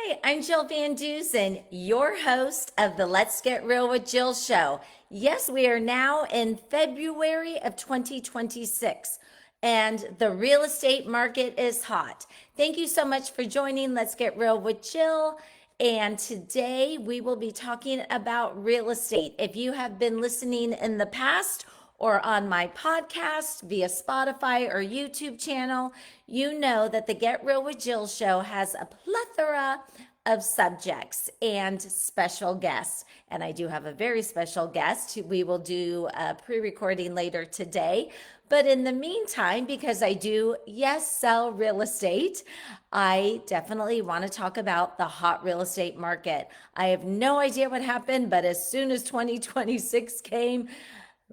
Hi, I'm Jill Van Dusen, your host of the Let's Get Real with Jill show. Yes, we are now in February of 2026, and the real estate market is hot. Thank you so much for joining Let's Get Real with Jill. And today we will be talking about real estate. If you have been listening in the past, or on my podcast via Spotify or YouTube channel, you know that the Get Real with Jill show has a plethora of subjects and special guests. And I do have a very special guest. We will do a pre recording later today. But in the meantime, because I do, yes, sell real estate, I definitely want to talk about the hot real estate market. I have no idea what happened, but as soon as 2026 came,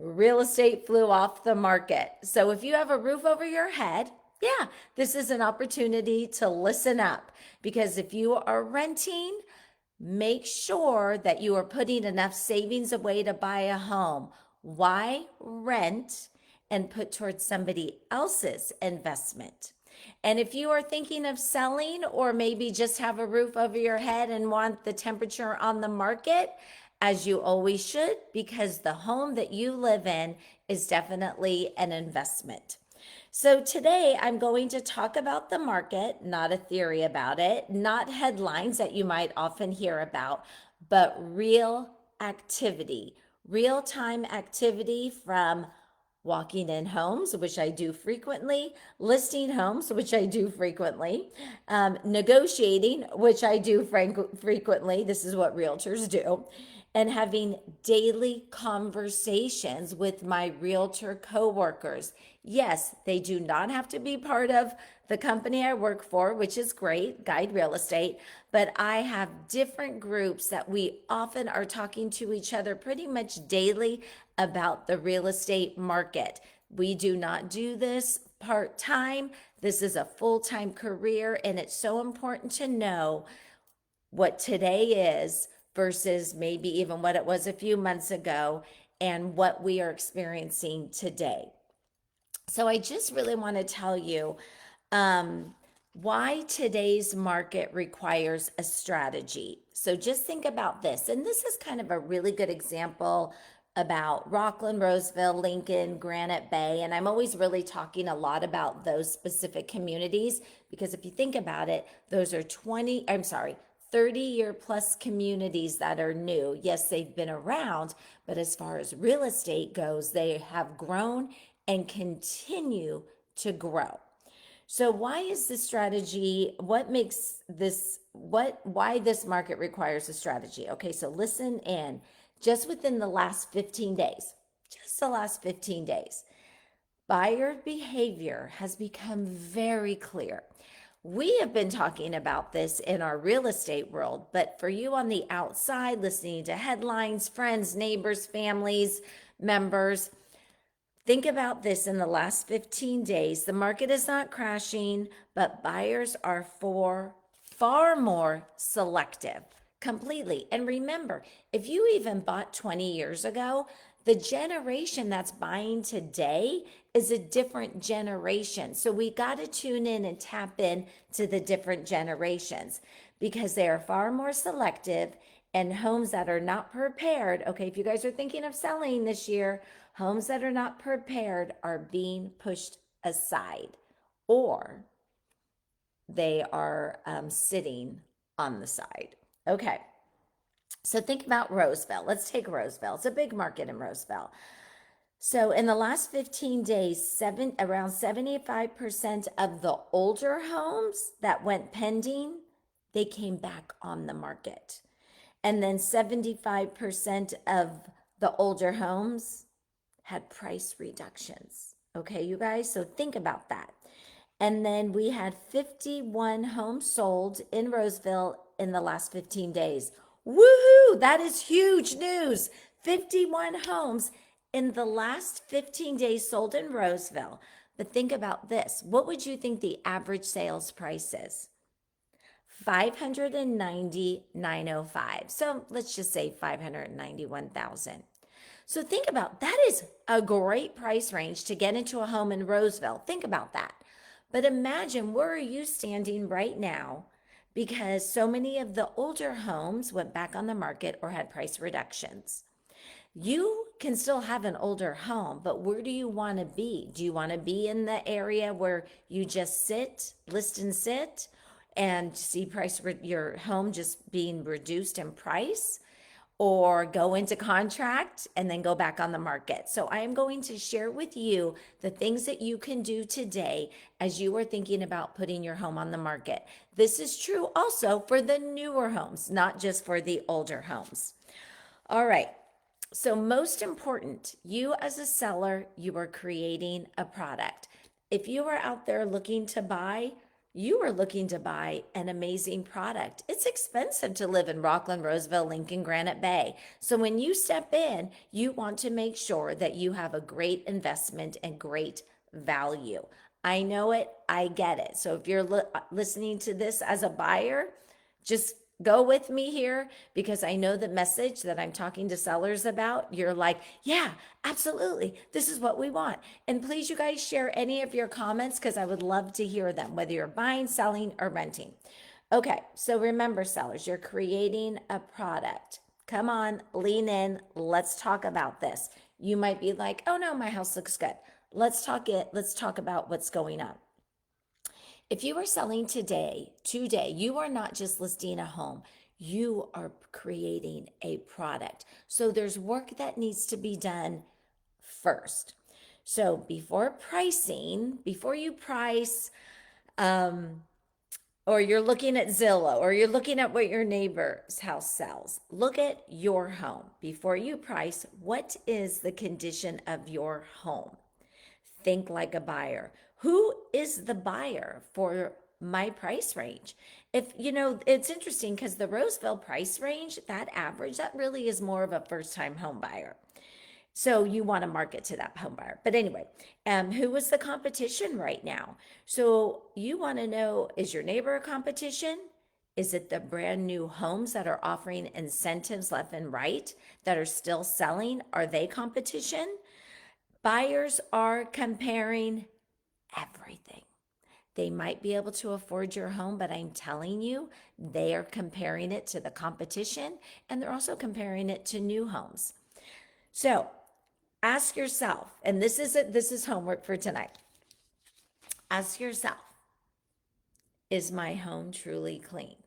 real estate flew off the market. So if you have a roof over your head, yeah, this is an opportunity to listen up, because if you are renting, make sure that you are putting enough savings away to buy a home. Why rent and put towards somebody else's investment? And if you are thinking of selling, or maybe just have a roof over your head and want the temperature on the market, as you always should, because the home that you live in is definitely an investment. So today I'm going to talk about the market, not a theory about it, not headlines that you might often hear about, but real activity, real time activity, from walking in homes, which I do frequently, listing homes, which I do frequently, negotiating, which I do frequently. This is what realtors do. And having daily conversations with my realtor coworkers. Yes, they do not have to be part of the company I work for, which is great, Guide Real Estate, but I have different groups that we often are talking to each other pretty much daily about the real estate market. We do not do this part-time. This is a full-time career, and it's so important to know what today is versus maybe even what it was a few months ago, and what we are experiencing today. So I just really want to tell you why today's market requires a strategy. So just think about this. And this is kind of a really good example about Rockland, Roseville, Lincoln, Granite Bay. And I'm always really talking a lot about those specific communities, because if you think about it, those are 30-year plus communities that are new. Yes, they've been around, but as far as real estate goes, they have grown and continue to grow. So why is this strategy, what makes this, why this market requires a strategy? Okay, so listen in. Just within the last 15 days, just the last 15 days, buyer behavior has become very clear. We have been talking about this in our real estate world, but for you on the outside, listening to headlines, friends, neighbors, families, members, think about this. In the last 15 days, the market is not crashing, but buyers are far more selective, completely. And remember, if you even bought 20 years ago, the generation that's buying today is a different generation. So we got to tune in and tap in to the different generations, because they are far more selective, and homes that are not prepared. Okay, if you guys are thinking of selling this year, homes that are not prepared are being pushed aside, or they are sitting on the side. Okay, so think about Roseville. Let's take Roseville. It's a big market in Roseville. So in the last 15 days, around 75% of the older homes that went pending, they came back on the market. And then 75% of the older homes had price reductions. Okay, you guys, so think about that. And then we had 51 homes sold in Roseville in the last 15 days. Woohoo! That is huge news. 51 homes in the last 15 days sold in Roseville. But think about this. What would you think the average sales price is? $590,905. So let's just say $591,000. So think about that. Is a great price range to get into a home in Roseville. Think about that. But imagine, where are you standing right now because so many of the older homes went back on the market or had price reductions. You can still have an older home, but where do you want to be? Do you want to be in the area where you just sit, list and sit, and see your home just being reduced in price? Or go into contract and then go back on the market. So I am going to share with you the things that you can do today as you are thinking about putting your home on the market. This is true also for the newer homes, not just for the older homes. All right. So most important, you as a seller, you are creating a product. If you are out there looking to buy, you are looking to buy an amazing product. It's expensive to live in Rockland, Roseville, Lincoln, Granite Bay. So when you step in, you want to make sure that you have a great investment and great value. I know it, I get it. So if you're listening to this as a buyer, just go with me here, because I know the message that I'm talking to sellers about, you're like, yeah, absolutely. This is what we want. And please, you guys share any of your comments, because I would love to hear them, whether you're buying, selling, or renting. Okay, so remember, sellers, you're creating a product. Come on, lean in. Let's talk about this. You might be like, oh no, my house looks good. Let's talk about what's going on. If you are selling today, you are not just listing a home, you are creating a product. So there's work that needs to be done first. So before you price, or you're looking at Zillow, or you're looking at what your neighbor's house sells, look at your home. Before you price, what is the condition of your home? Think like a buyer. Who is the buyer for my price range? If you know, it's interesting because the Roseville price range, that average, that really is more of a first-time home buyer. So you want to market to that home buyer. But anyway, who is the competition right now? So you want to know, is your neighbor a competition? Is it the brand new homes that are offering incentives left and right that are still selling? Are they competition? Buyers are comparing everything. They might be able to afford your home, but I'm telling you, they are comparing it to the competition, and they're also comparing it to new homes. So ask yourself, and this is homework for tonight. Ask yourself, is my home truly clean?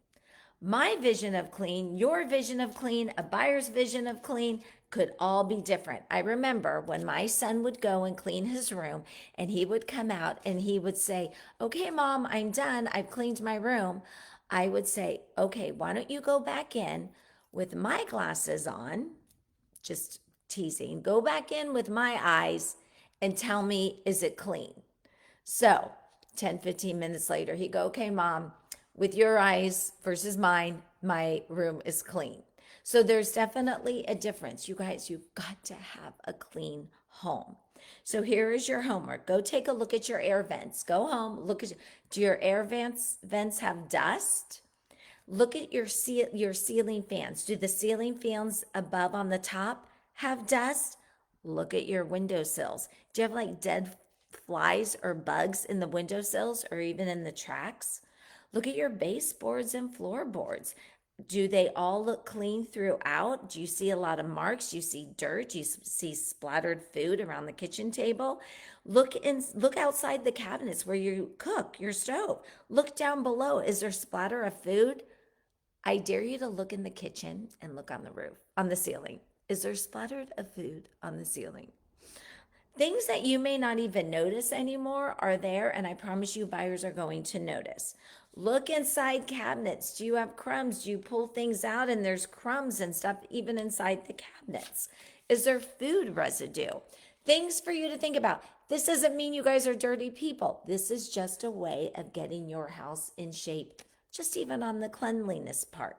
My vision of clean, your vision of clean, a buyer's vision of clean could all be different. I remember when my son would go and clean his room, and he would come out and he would say, okay, Mom, I'm done. I've cleaned my room. I would say, okay, why don't you go back in with my glasses on, just teasing, go back in with my eyes and tell me, is it clean? So 10, 15 minutes later, he'd go, okay, Mom, with your eyes versus mine, my room is clean. So there's definitely a difference. You guys, you've got to have a clean home. So here is your homework. Go take a look at your air vents. Go home, look at, do your air vents have dust? Look at your ceiling fans. Do the ceiling fans above on the top have dust? Look at your windowsills. Do you have like dead flies or bugs in the windowsills or even in the tracks? Look at your baseboards and floorboards. Do they all look clean throughout? Do you see a lot of marks? Do you see dirt? Do you see splattered food around the kitchen table? Look outside the cabinets where you cook your stove. Look down below. Is there splatter of food? I dare you to look in the kitchen and look on the roof, on the ceiling. Is there splattered of food on the ceiling? Things that you may not even notice anymore are there, and I promise you buyers are going to notice. Look inside cabinets. Do you have crumbs? Do you pull things out and there's crumbs and stuff even inside the cabinets? Is there food residue? Things for you to think about. This doesn't mean you guys are dirty people. This is just a way of getting your house in shape, just even on the cleanliness part.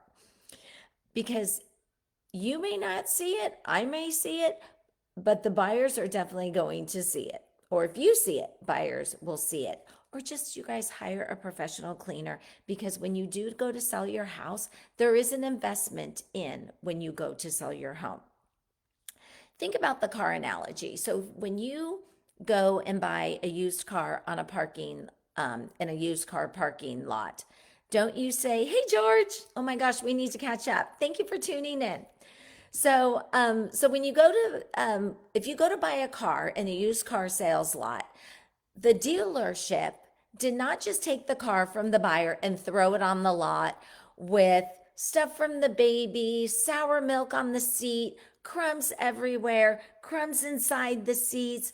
Because you may not see it, I may see it, but the buyers are definitely going to see it. Or if you see it, buyers will see it. Or just you guys hire a professional cleaner, because when you do go to sell your house, there is an investment in when you go to sell your home. Think about the car analogy. So when you go and buy a used car on a parking in a used car parking lot, Don't you say, hey, George, oh my gosh, we need to catch up. Thank you for tuning in. So when you go to, if you go to buy a car in a used car sales lot, the dealership did not just take the car from the buyer and throw it on the lot with stuff from the baby, sour milk on the seat, crumbs everywhere, crumbs inside the seats,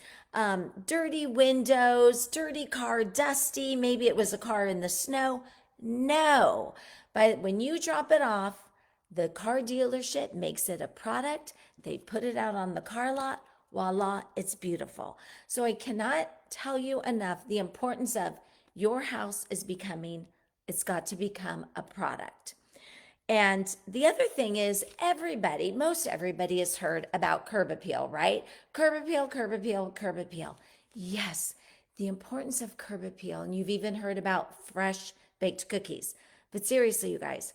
dirty windows, dirty car, dusty. Maybe it was a car in the snow. No. But when you drop it off, the car dealership makes it a product. They put it out on the car lot. Voila, it's beautiful. So I cannot tell you enough the importance of your house is becoming, it's got to become a product. And the other thing is everybody, most everybody has heard about curb appeal, right? Curb appeal, curb appeal, curb appeal. Yes, the importance of curb appeal. And you've even heard about fresh baked cookies. But seriously, you guys,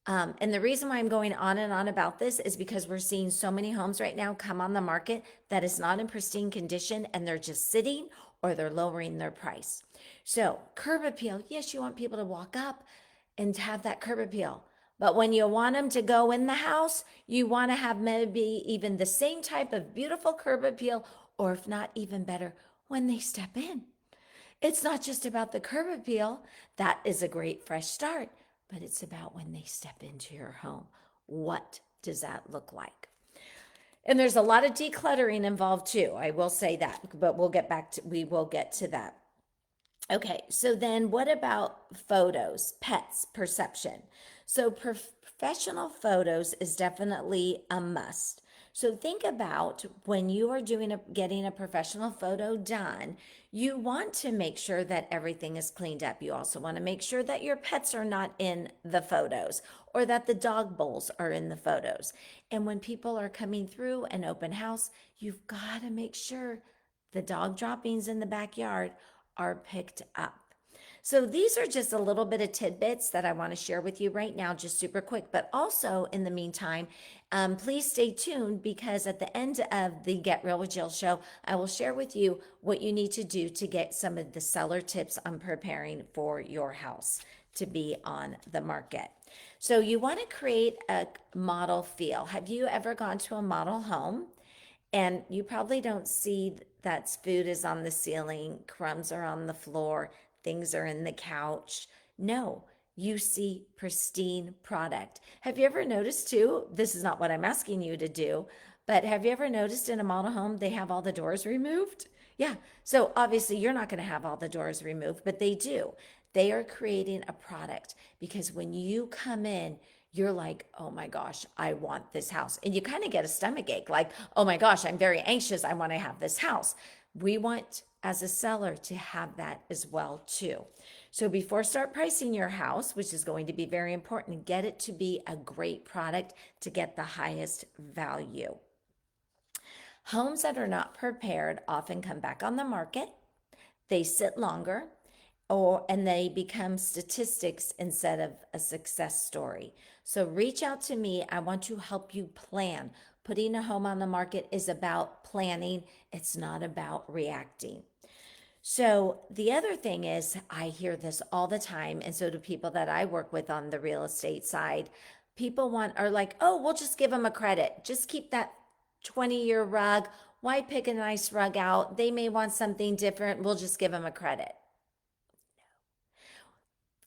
and the reason why I'm going on and on about this is because we're seeing so many homes right now come on the market that is not in pristine condition and they're just sitting or they're lowering their price. So curb appeal, yes, you want people to walk up and have that curb appeal. But when you want them to go in the house, you want to have maybe even the same type of beautiful curb appeal, or if not even better, when they step in. It's not just about the curb appeal. That is a great fresh start, but it's about when they step into your home. What does that look like? And there's a lot of decluttering involved too. I will say that, but we will get to that. Okay, so then what about photos, pets, perception? So professional photos is definitely a must. So think about when you are getting a professional photo done, you want to make sure that everything is cleaned up. You also want to make sure that your pets are not in the photos or that the dog bowls are in the photos. And when people are coming through an open house, you've got to make sure the dog droppings in the backyard are picked up. So these are just a little bit of tidbits that I want to share with you right now, just super quick. But also in the meantime, please stay tuned because at the end of the Get Real with Jill show, I will share with you what you need to do to get some of the seller tips on preparing for your house to be on the market. So you want to create a model feel. Have you ever gone to a model home? And you probably don't see that food is on the ceiling, crumbs are on the floor, things are in the couch. No, you see pristine product. Have you ever noticed too, this is not what I'm asking you to do, but have you ever noticed in a model home, they have all the doors removed? Yeah, so obviously you're not gonna have all the doors removed, but they do. They are creating a product because when you come in, you're like, oh my gosh, I want this house. And you kind of get a stomach ache, like, oh my gosh, I'm very anxious. I want to have this house. We want, as a seller, to have that as well too. So before start pricing your house, which is going to be very important, get it to be a great product to get the highest value. Homes that are not prepared often come back on the market. They sit longer and they become statistics instead of a success story. So reach out to me. I want to help you plan. Putting a home on the market is about planning. It's not about reacting. So the other thing is, I hear this all the time, and so do people that I work with on the real estate side. People are like, oh, we'll just give them a credit. Just keep that 20-year rug. Why pick a nice rug out? They may want something different. We'll just give them a credit.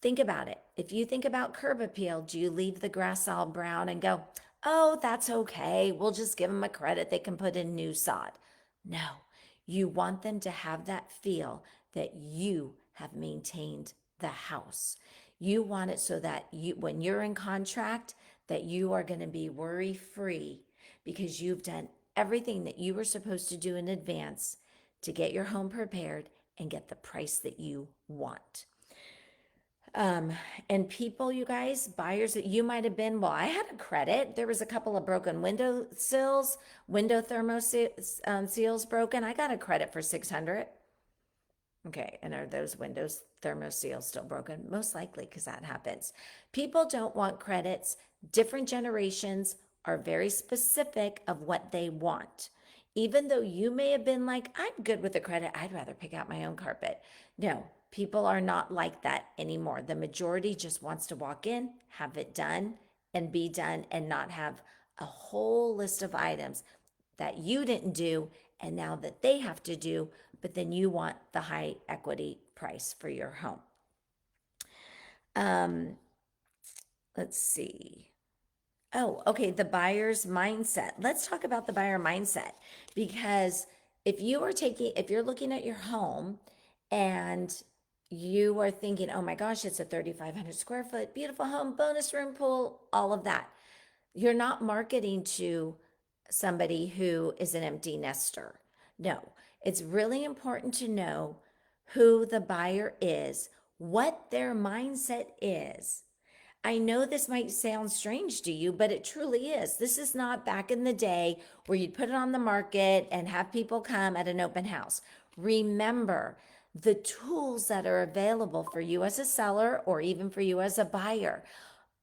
Think about it. If you think about curb appeal, do you leave the grass all brown and go, oh, that's okay. We'll just give them a credit. They can put in new sod. No, you want them to have that feel that you have maintained the house. You want it so that when you're in contract, that you are going to be worry-free because you've done everything that you were supposed to do in advance to get your home prepared and get the price that you want. And people, you guys, buyers that you might have been, well, I had a credit. There was a couple of broken window sills, window thermo seals broken. I got a credit for $600. Okay, and are those windows thermo seals still broken? Most likely, because that happens. People don't want credits. Different generations are very specific of what they want. Even though you may have been like, I'm good with the credit, I'd rather pick out my own carpet. No, People are not like that anymore. The majority just wants to walk in, have it done, and be done, and not have a whole list of items that you didn't do and now that they have to do, but then you want the high equity price for your home. Let's see. Oh, okay. The buyer's mindset. Let's talk about the buyer mindset, because if you're looking at your home and you are thinking, oh my gosh, it's a 3,500 square foot, beautiful home, bonus room, pool, all of that. You're not marketing to somebody who is an empty nester. No, it's really important to know who the buyer is, what their mindset is. I know this might sound strange to you, but it truly is. This is not back in the day where you'd put it on the market and have people come at an open house. Remember the tools that are available for you as a seller or even for you as a buyer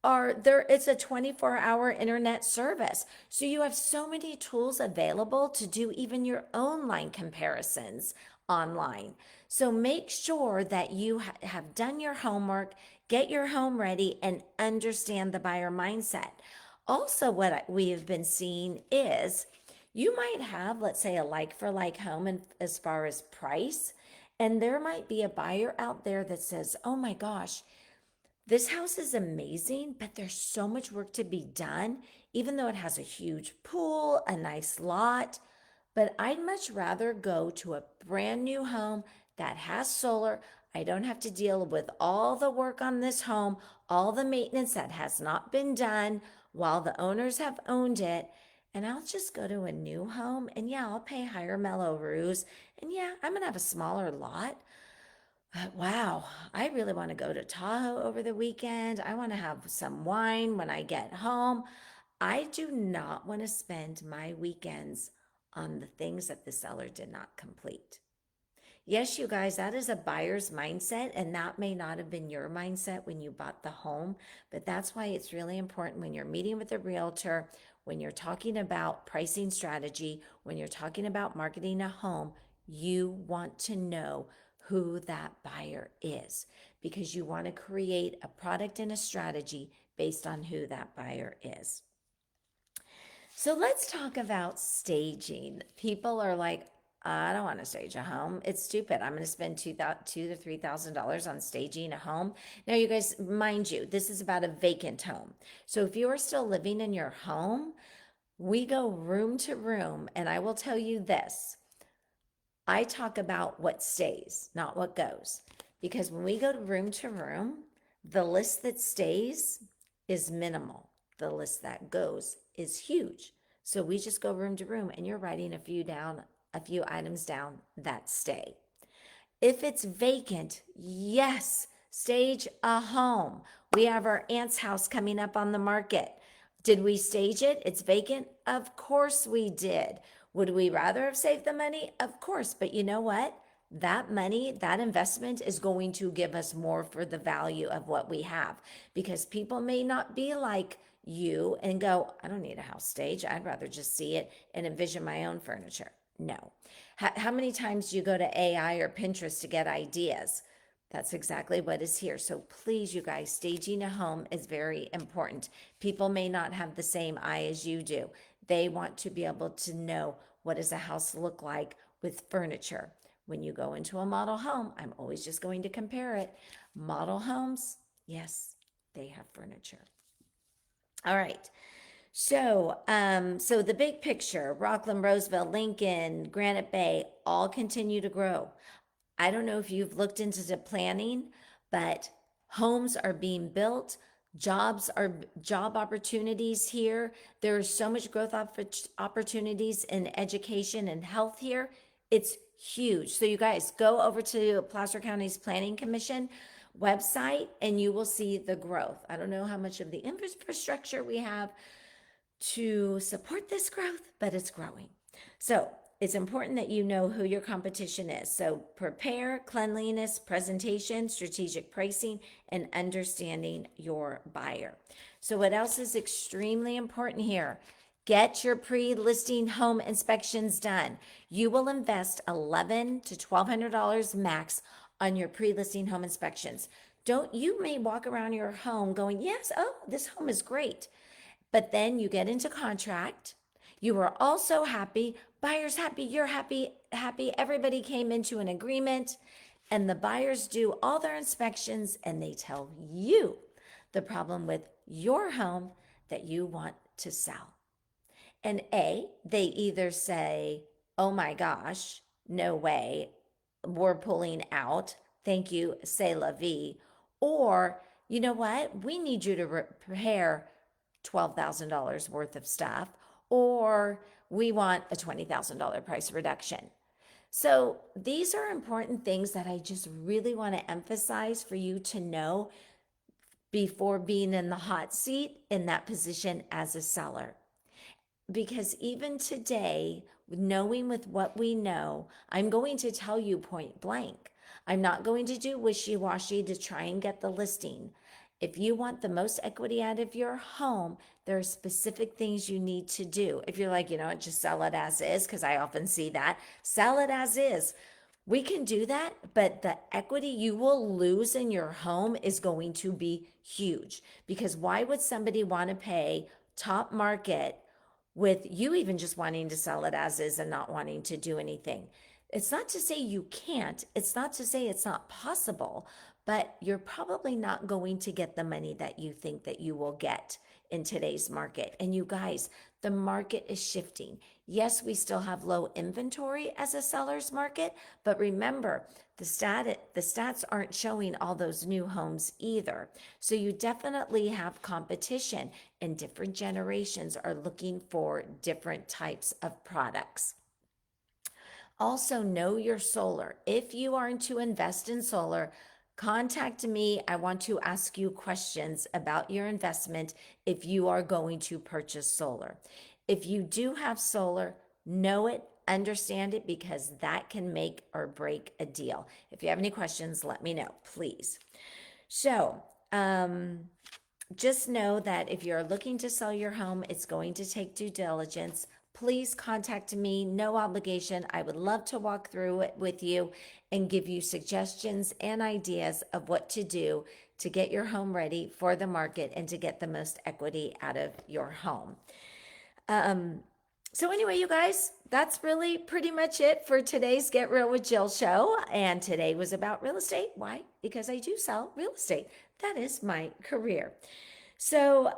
are there. It's a 24-hour internet service. So you have so many tools available to do even your own line comparisons online. So make sure that you have done your homework, get your home ready, and understand the buyer mindset. Also, what we have been seeing is you might have, let's say, a like for like home and as far as price, and there might be a buyer out there that says, oh my gosh, this house is amazing, but there's so much work to be done, even though it has a huge pool, a nice lot. But I'd much rather go to a brand new home that has solar. I don't have to deal with all the work on this home, all the maintenance that has not been done while the owners have owned it. And I'll just go to a new home, and yeah, I'll pay higher mellow roofs. And yeah, I'm going to have a smaller lot. Wow, I really want to go to Tahoe over the weekend. I want to have some wine when I get home. I do not want to spend my weekends on the things that the seller did not complete. Yes, you guys, that is a buyer's mindset, and that may not have been your mindset when you bought the home, but that's why it's really important when you're meeting with a realtor, when you're talking about pricing strategy, when you're talking about marketing a home, you want to know who that buyer is, because you want to create a product and a strategy based on who that buyer is. So let's talk about staging. People are like, I don't want to stage a home. It's stupid. I'm going to spend $2,000 to $3,000 on staging a home. Now, you guys, mind you, this is about a vacant home. So if you are still living in your home, we go room to room, and I will tell you this. I talk about what stays, not what goes. Because when we go room to room, the list that stays is minimal. The list that goes is huge. So we just go room to room, and you're writing a few items down that stay. If it's vacant, yes, stage a home. We have our aunt's house coming up on the market. Did we stage it? It's vacant? Of course we did. Would we rather have saved the money? Of course. But you know what? That money, that investment is going to give us more for the value of what we have, because people may not be like you and go, I don't need a house stage. I'd rather just see it and envision my own furniture. No. How many times do you go to AI or Pinterest to get ideas? That's exactly what is here. So please, you guys, staging a home is very important. People may not have the same eye as you do. They want to be able to know, what does a house look like with furniture? When you go into a model home, I'm always just going to compare it. Model homes, yes, they have furniture. All right. So the big picture, Rockland, Roseville, Lincoln, Granite Bay, all continue to grow. I don't know if you've looked into the planning, but homes are being built. Job opportunities here. There is so much growth opportunities in education and health here. It's huge. So you guys go over to Placer County's Planning Commission website and you will see the growth. I don't know how much of the infrastructure we have to support this growth, but it's growing. So it's important that you know who your competition is. So prepare, cleanliness, presentation, strategic pricing, and understanding your buyer. So what else is extremely important here? Get your pre-listing home inspections done. You will invest $1,100 to $1,200 max on your pre-listing home inspections. You may walk around your home going, yes, oh, this home is great. But then you get into contract. You are also happy, buyer's happy, you're happy, everybody came into an agreement, and the buyers do all their inspections and they tell you the problem with your home that you want to sell. And they either say, oh my gosh, no way, we're pulling out. Thank you, c'est la vie. Or, you know what? We need you to repair $12,000 worth of stuff, or we want a $20,000 price reduction. So these are important things that I just really want to emphasize for you to know before being in the hot seat in that position as a seller. Because even today, knowing with what we know, I'm going to tell you point blank. I'm not going to do wishy-washy to try and get the listing. If you want the most equity out of your home, there are specific things you need to do. If you're like, just sell it as is, because I often see that, sell it as is. We can do that, but the equity you will lose in your home is going to be huge. Because why would somebody want to pay top market with you even just wanting to sell it as is and not wanting to do anything? It's not to say you can't. It's not to say it's not possible, but you're probably not going to get the money that you think that you will get in today's market. And you guys, the market is shifting. Yes, we still have low inventory as a seller's market, but remember, the stats aren't showing all those new homes either. So you definitely have competition, and different generations are looking for different types of products. Also, know your solar. If you are to invest in solar, contact me. I want to ask you questions about your investment if you are going to purchase solar. If you do have solar, know it, understand it, because that can make or break a deal. If you have any questions, let me know, please. So, just know that if you're looking to sell your home, it's going to take due diligence. Please contact me, no obligation. I would love to walk through it with you and give you suggestions and ideas of what to do to get your home ready for the market and to get the most equity out of your home. So anyway, you guys, that's really pretty much it for today's Get Real with Jill show. And today was about real estate. Why? Because I do sell real estate. That is my career. So,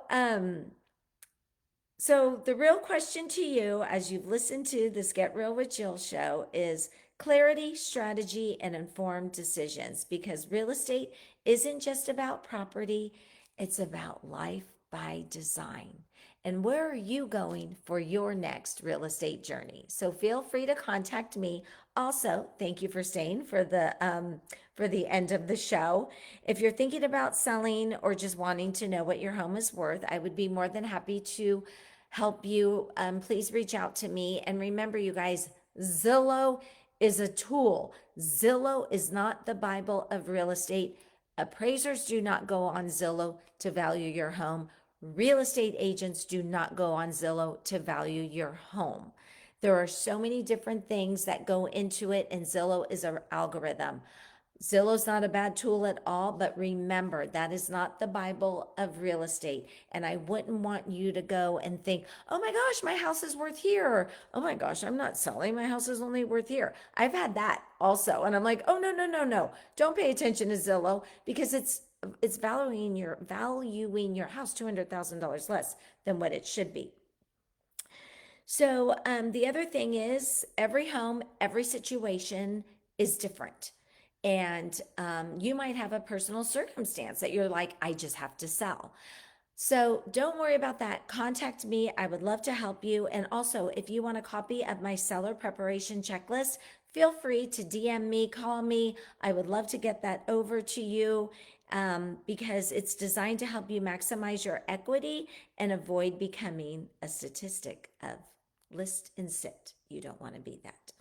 so the real question to you as you've listened to this Get Real with Jill show is clarity, strategy, and informed decisions, because real estate isn't just about property, it's about life by design. And where are you going for your next real estate journey? So feel free to contact me. Also, thank you for staying for the end of the show. If you're thinking about selling or just wanting to know what your home is worth, I would be more than happy to help you. Please reach out to me. And remember, you guys, Zillow is a tool. Zillow is not the Bible of real estate. Appraisers do not go on Zillow to value your home. Real estate agents do not go on Zillow to value your home. There are so many different things that go into it, and Zillow is an algorithm. Zillow's not a bad tool at all, but remember, that is not the Bible of real estate. And I wouldn't want you to go and think, oh my gosh, my house is worth here. Or, oh my gosh, I'm not selling. My house is only worth here. I've had that also. And I'm like, oh, no. Don't pay attention to Zillow, because it's valuing your house $200,000 less than what it should be. So the other thing is, every home, every situation is different. And you might have a personal circumstance that you're like, I just have to sell. So don't worry about that. Contact me. I would love to help you. And also, if you want a copy of my seller preparation checklist, feel free to DM me, call me. I would love to get that over to you, because it's designed to help you maximize your equity and avoid becoming a statistic of list and sit. You don't want to be that.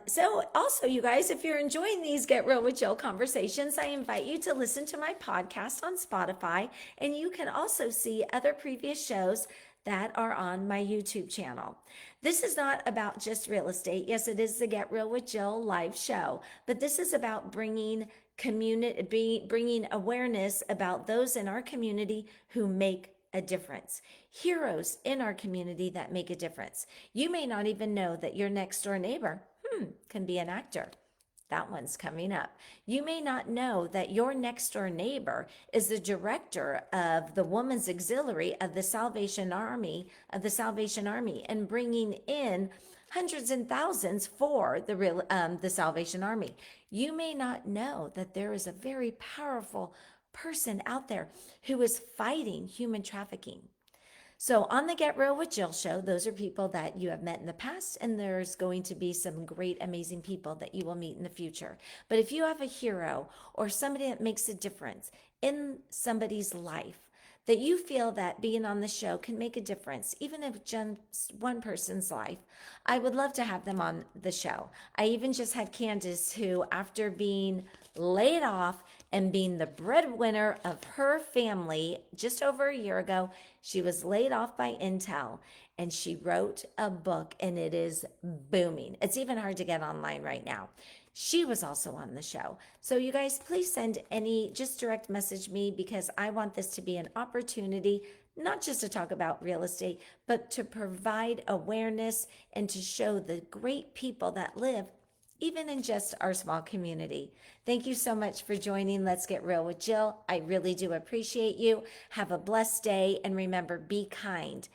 So also, you guys, if you're enjoying these Get Real with Jill conversations, I invite you to listen to my podcast on Spotify, and you can also see other previous shows that are on my YouTube channel. This is not about just real estate. Yes, it is the Get Real with Jill live show, but this is about bringing bringing awareness about those in our community who make a difference. Heroes in our community that make a difference. You may not even know that your next door neighbor can be an actor. That one's coming up. You may not know that your next door neighbor is the director of the Women's Auxiliary of the Salvation Army, and bringing in hundreds and thousands for the Salvation Army. You may not know that there is a very powerful person out there who is fighting human trafficking. So on the Get Real with Jill show, those are people that you have met in the past, and there's going to be some great, amazing people that you will meet in the future. But if you have a hero or somebody that makes a difference in somebody's life, that you feel that being on the show can make a difference, even if just one person's life, I would love to have them on the show. I even just had Candace, who, after being laid off and being the breadwinner of her family just over a year ago, she was laid off by Intel and she wrote a book, and it is booming. It's even hard to get online right now. She was also on the show. So you guys, please just direct message me, because I want this to be an opportunity, not just to talk about real estate, but to provide awareness and to show the great people that live even in just our small community. Thank you so much for joining Let's Get Real with Jill. I really do appreciate you. Have a blessed day, and remember, be kind.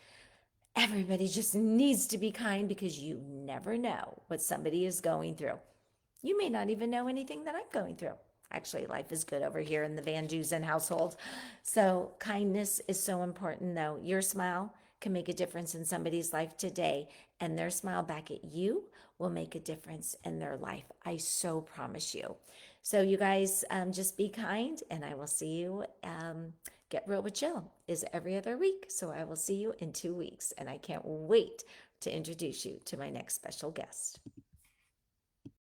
Everybody just needs to be kind, because you never know what somebody is going through. You may not even know anything that I'm going through. Actually, life is good over here in the Van Dusen household. So kindness is so important, though. Your smile can make a difference in somebody's life today, and their smile back at you will make a difference in their life. I so promise you. So you guys, just be kind, and I will see you. Get Real with Jill is every other week. So I will see you in 2 weeks, and I can't wait to introduce you to my next special guest.